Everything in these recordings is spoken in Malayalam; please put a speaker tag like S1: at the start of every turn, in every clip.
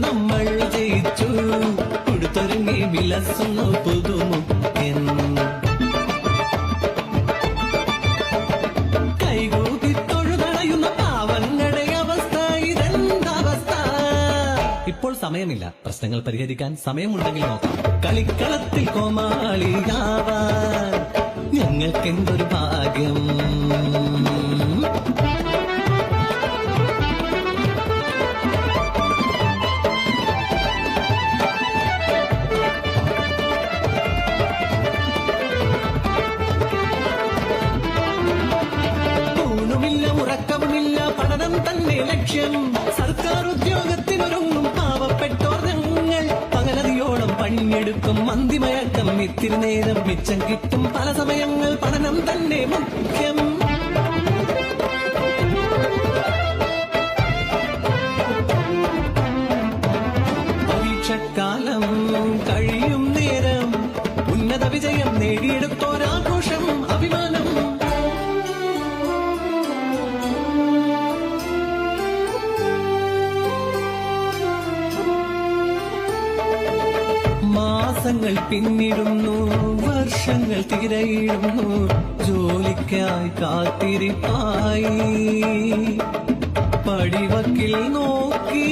S1: നമ്മൾ ജയിച്ചു കൊടുത്തൊരുങ്ങി വിലസുന്നു പുതുമുഖ്യൻ കൈകൂട്ടി തൊഴുതടയുന്ന പാവങ്ങളുടെ അവസ്ഥ ഇതെന്തവസ്ഥ. ഇപ്പോൾ സമയമില്ല, പ്രശ്നങ്ങൾ പരിഹരിക്കാൻ സമയമുണ്ടെങ്കിൽ നോക്കാം. കളിക്കളത്തിൽ കോമാളിയാവാൻ ഞങ്ങൾക്കെന്തൊരു ഭാഗ്യം. പഠനം തന്നെ ലക്ഷ്യം. സർക്കാർ ഉദ്യോഗത്തിനൊരുങ്ങും പാവപ്പെട്ടോർ ഞങ്ങൾ. പകലതിയോളം പണിയെടുക്കും മന്തിമയക്കം. ഇത്തിരി നേരം മിച്ചം കിട്ടും പല സമയങ്ങൾ. പഠനം തന്നെ മുഖ്യം. പരീക്ഷക്കാലം കഴിയും നേരം ഉന്നത വിജയം നേടിയെടുത്തോരാഘോഷം അഭിമാനം. മാസങ്ങൾ പിന്നിടുന്നു, വർഷങ്ങൾ തിരയിടുന്നു, ജോലിക്കായി കാത്തിരിപ്പായി. പടിവക്കിൽ നോക്കി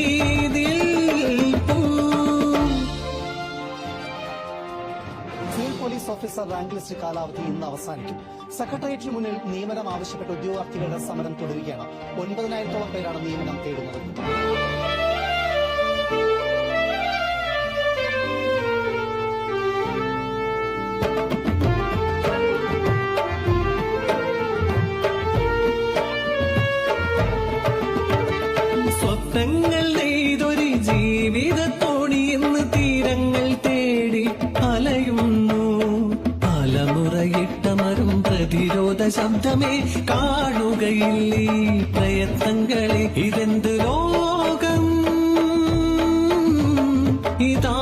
S2: civil police officer rank list കാലാവധി ഇന്ന് അവസാനിക്കും. സെക്രട്ടേറിയറ്റിന് മുന്നിൽ നിയമനം ആവശ്യപ്പെട്ട ഉദ്യോഗാർത്ഥികളുടെ സമരം തുടരുകയാണ്. 9,000-ഓളം പേരാണ് നിയമനം തേടുന്നത്.
S1: സ്വപ്നങ്ങൾ നെയ്തൊരു ജീവിതത്തോണി ഇന്ന് തീരങ്ങൾ തേടി അലയുന്നു. തലമുറയിട്ടമരും പ്രതിരോധ ശബ്ദമേ കാണുകയില്ലേ പ്രയത്നങ്ങളെ. ഇതെന്ത് ലോകം ഇതാ